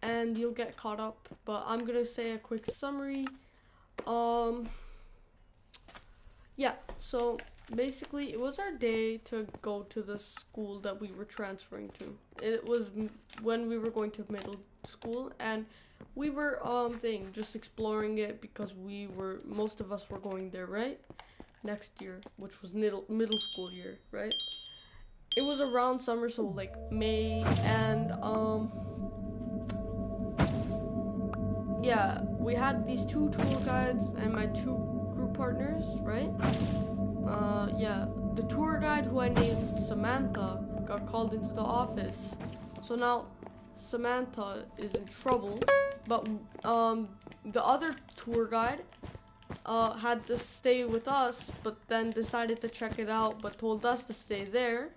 and you'll get caught up. But I'm gonna say a quick summary. Yeah, so basically it was our day to go to the school that we were transferring to. It was when we were going to middle school, and we were just exploring it because most of us were going there, right? Next year, which was middle school year, right? It was around summer, so like May, and yeah, we had these two tour guides and my two group partners, right? Yeah, the tour guide, who I named Samantha, got called into the office. So now Samantha is in trouble, but the other tour guide had to stay with us, but then decided to check it out, but told us to stay there.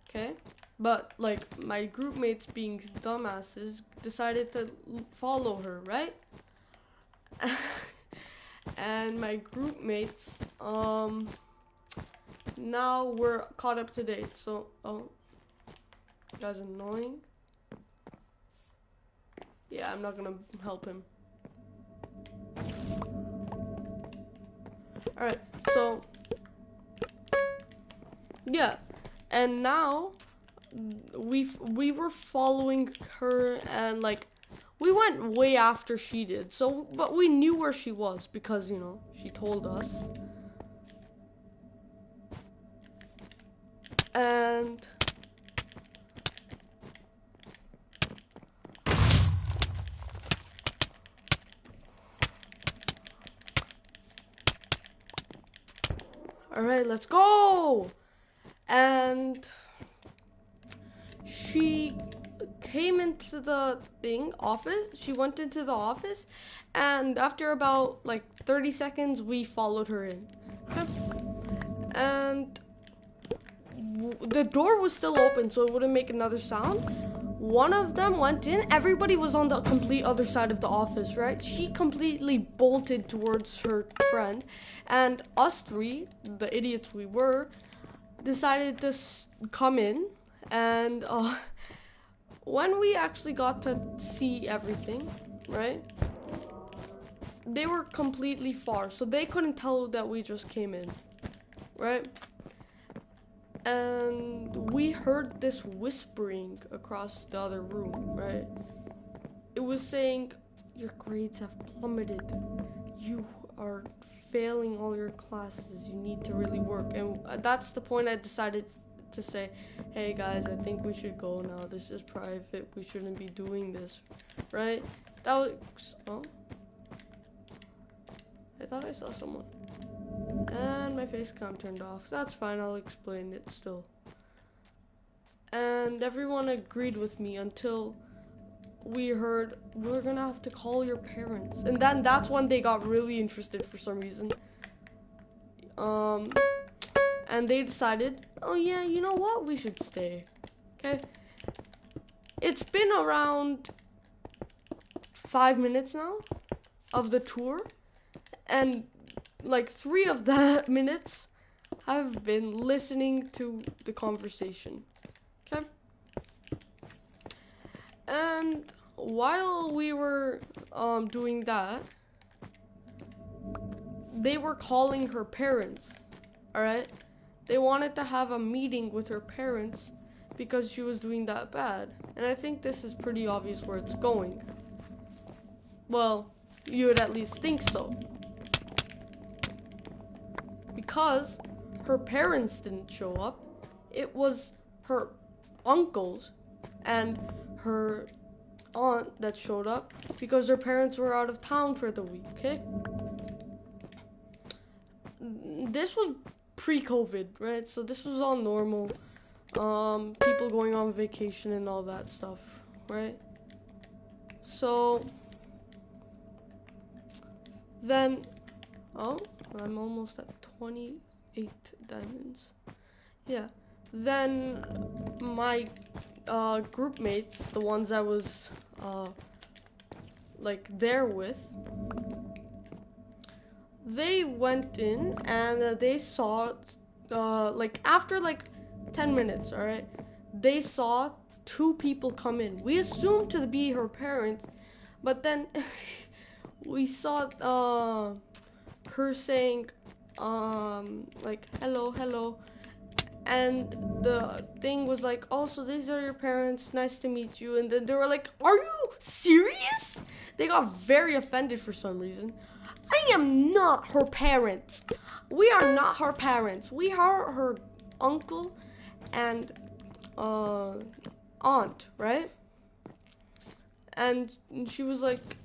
Okay, but like my group mates, being dumbasses, decided to follow her, right? And my group mates, now we're caught up to date. So, guy's annoying. Yeah, I'm not gonna help him. Alright, so yeah, and now we were following her, and like we went way after she did. So, but we knew where she was because, you know, she told us. And all right, let's go. And she came into the office. She went into the office, and after about like 30 seconds, we followed her in. Okay. And the door was still open, so it wouldn't make another sound. One of them went in. Everybody was on the complete other side of the office, right? She completely bolted towards her friend, and us three, the idiots we were, decided to come in. And when we actually got to see everything, right, they were completely far, so they couldn't tell that we just came in, right? And we heard this whispering across the other room, right? It was saying, your grades have plummeted. You are failing all your classes. You need to really work. And that's the point I decided to say, hey guys, I think we should go now. This is private. We shouldn't be doing this, right? That was, oh, I thought I saw someone. And my face cam turned off. That's fine, I'll explain it still. And everyone agreed with me until we heard, we're gonna have to call your parents. And then that's when they got really interested for some reason. And they decided, oh yeah, you know what? We should stay. Okay? It's been around 5 minutes now of the tour. And like 3 of the minutes have been listening to the conversation. Okay? And while we were doing that, they were calling her parents. Alright? They wanted to have a meeting with her parents because she was doing that bad. And I think this is pretty obvious where it's going. Well, you would at least think so. Because her parents didn't show up. It was her uncles and her aunt that showed up because their parents were out of town for the week, okay? This was pre-COVID, right? So this was all normal. People going on vacation and all that stuff, right? So then, oh, I'm almost at 28 diamonds. Yeah. Then my group mates, the ones I was like there with, they went in and they saw like after like 10 minutes, all right, they saw 2 people come in. We assumed to be her parents, but then we saw her saying like hello, and the thing was like, oh, so these are your parents, nice to meet you. And then they were like, are you serious? They got very offended for some reason. I am not her parents. We are not her parents. We are her uncle and aunt, right? And she was like,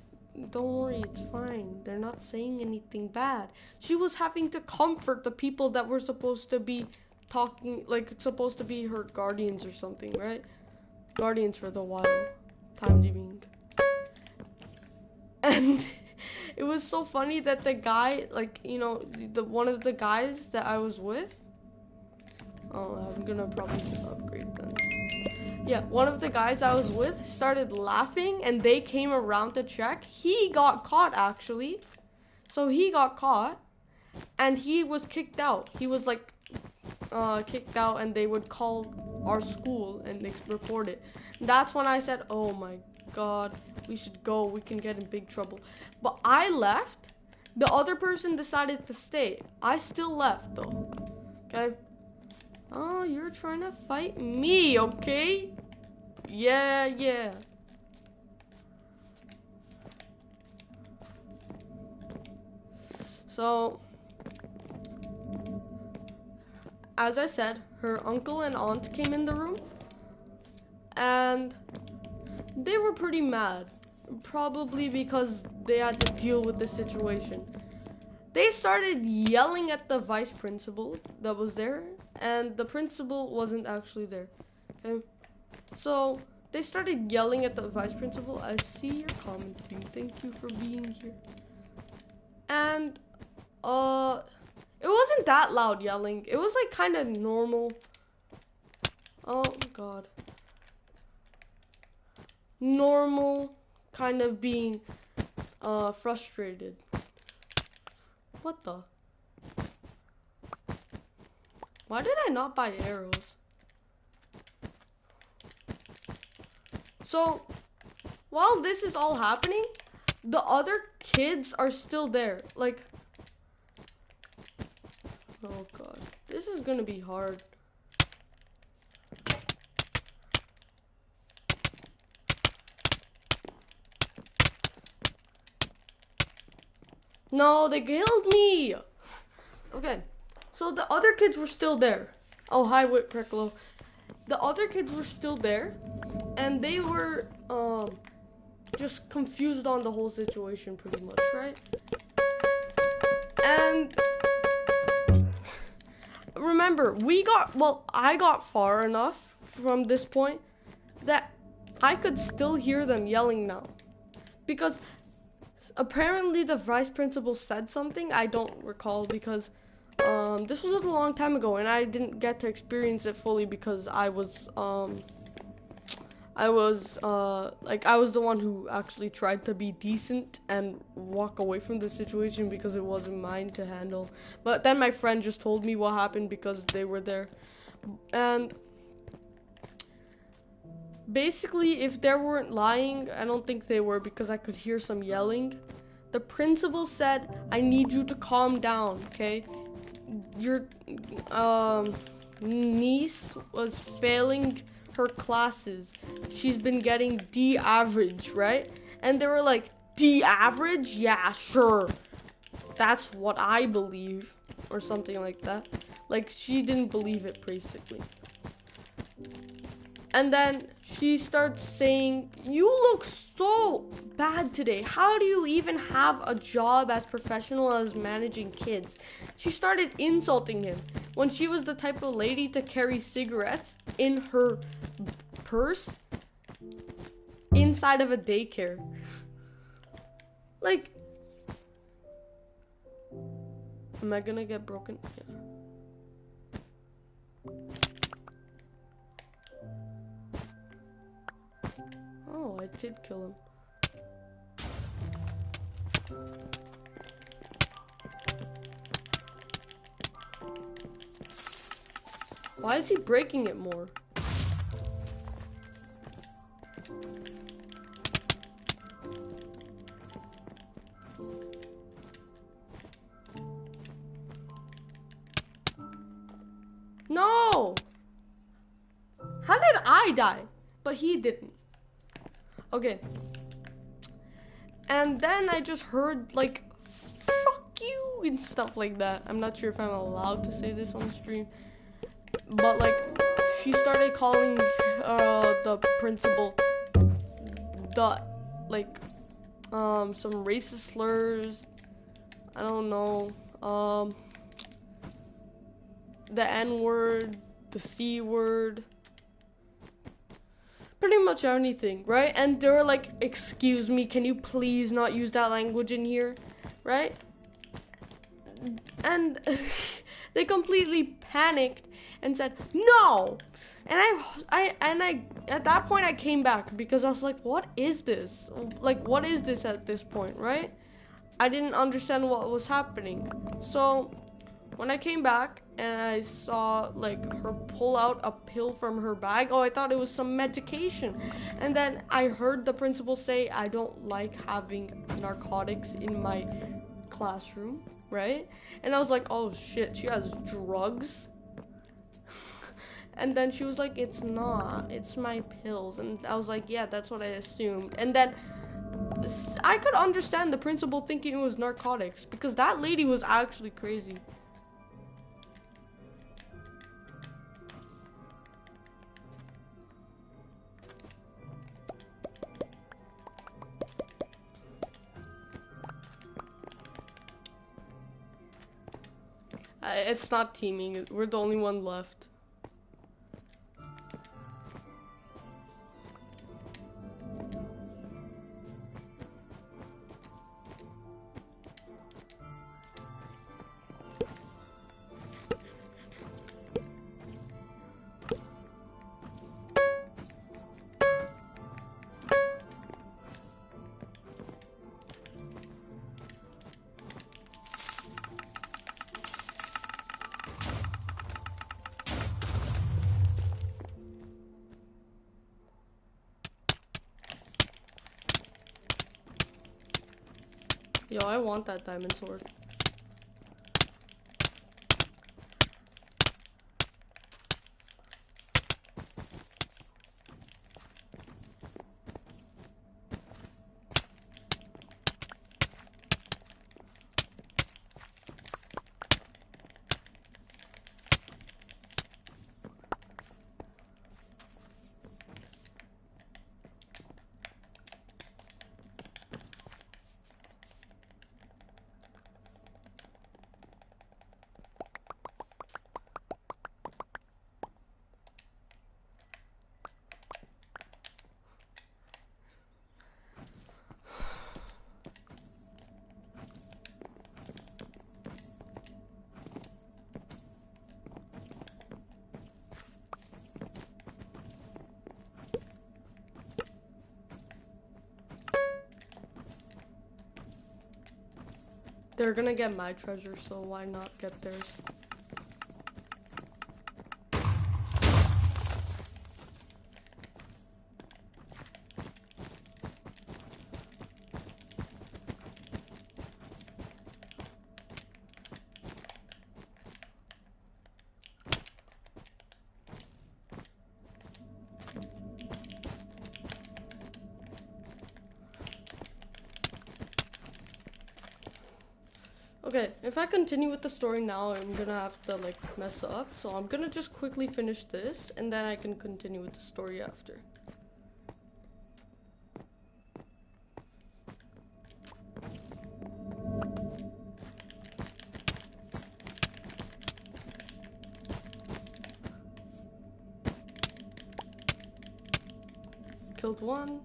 don't worry, it's fine. They're not saying anything bad. She was having to comfort the people that were supposed to be talking, like it's supposed to be her guardians or something, right? Guardians for the while, time being. And it was so funny that the guy, like, you know, the one of the guys that I was with, oh, I'm gonna probably upgrade then. Yeah, one of the guys I was with started laughing and they came around to check. He got caught, actually. So he got caught and he was kicked out. He was like kicked out, and they would call our school and they report it. And that's when I said, oh my God, we should go. We can get in big trouble. But I left. The other person decided to stay. I still left though. Okay. Oh, you're trying to fight me, okay? Yeah. So, as I said, her uncle and aunt came in the room, and they were pretty mad, probably because they had to deal with the situation. They started yelling at the vice principal that was there, and the principal wasn't actually there, okay? So they started yelling at the vice principal. I see your comment, view. Thank you for being here. And it wasn't that loud yelling. It was like kind of normal. Oh God. Normal kind of being frustrated. What the? Why did I not buy arrows? So, while this is all happening, the other kids are still there. Like, oh God, this is gonna be hard. No, they killed me. Okay, so the other kids were still there. Oh, hi, Whit Pricklo. The other kids were still there, and they were just confused on the whole situation pretty much, right? And remember, I got far enough from this point that I could still hear them yelling now. Because apparently the vice principal said something, I don't recall, because this was a long time ago and I didn't get to experience it fully because I was the one who actually tried to be decent and walk away from the situation because it wasn't mine to handle. But then my friend just told me what happened because they were there. And basically, if they weren't lying, I don't think they were because I could hear some yelling. The principal said, I need you to calm down, okay? Your niece was failing her classes. She's been getting D average, right? And they were like, D average? Yeah, sure. That's what I believe. Or something like that. Like, she didn't believe it, basically. And then she starts saying, you look so bad today. How do you even have a job as professional as managing kids? She started insulting him when she was the type of lady to carry cigarettes in her purse inside of a daycare. Like, am I gonna get broken? Yeah. Oh, I did kill him. Why is he breaking it more? might die, but he didn't. Okay. And then I just heard like, fuck you and stuff like that. I'm not sure if I'm allowed to say this on stream, but like, she started calling the principal some racist slurs. I don't know, the N-word, the C-word, pretty much anything, right? And they were like, excuse me, can you please not use that language in here, right? And they completely panicked and said no. And I at that point I came back because I was like, what is this? Like, what is this at this point, right? I didn't understand what was happening. So when I came back and I saw like her pull out a pill from her bag, I thought it was some medication. And then I heard the principal say, I don't like having narcotics in my classroom, right? And I was like, oh shit, she has drugs. And then she was like, it's not, it's my pills. And I was like, yeah, that's what I assumed. And then I could understand the principal thinking it was narcotics because that lady was actually crazy. It's not teaming, we're the only one left. Yo, I want that diamond sword. They're gonna get my treasure, so why not get theirs? Okay, if I continue with the story now, I'm gonna have to like mess up. So I'm gonna just quickly finish this and then I can continue with the story after. Killed one.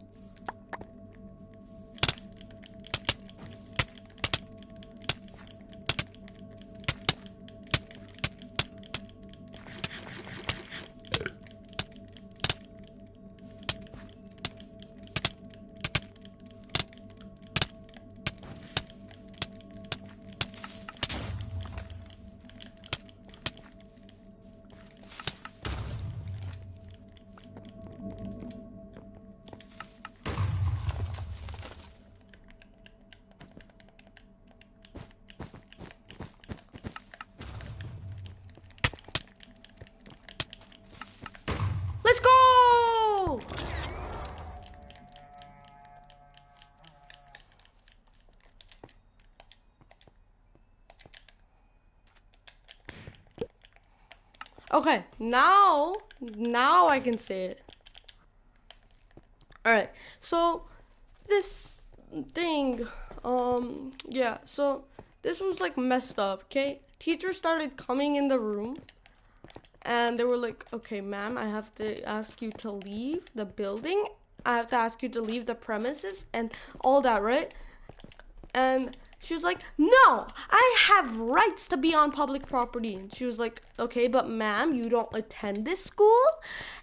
Okay, now I can say it. Alright, so this thing, yeah, so this was like messed up, okay? Teachers started coming in the room and they were like, okay, ma'am, I have to ask you to leave the building. I have to ask you to leave the premises and all that, right? And she was like, no, I have rights to be on public property. And she was like, okay, but ma'am, you don't attend this school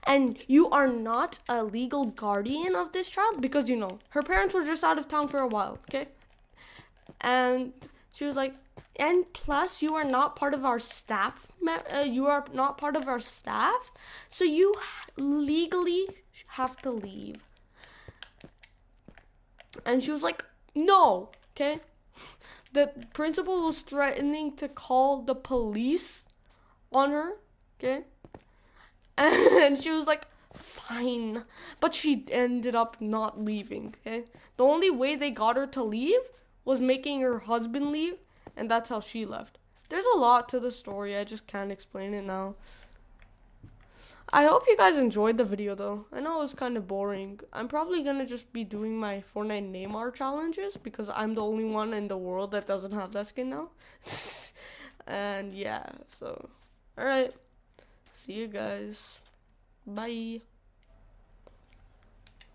and you are not a legal guardian of this child because, you know, her parents were just out of town for a while, okay? And she was like, and plus you are not part of our staff. You are not part of our staff. So you legally have to leave. And she was like, no, okay? The principal was threatening to call the police on her, okay? And she was like, fine. But she ended up not leaving, okay? The only way they got her to leave was making her husband leave, and that's how she left. There's a lot to the story, I just can't explain it now. I hope you guys enjoyed the video though. I know it was kind of boring. I'm probably gonna just be doing my Fortnite Neymar challenges because I'm the only one in the world that doesn't have that skin now. And yeah, so alright. See you guys. Bye.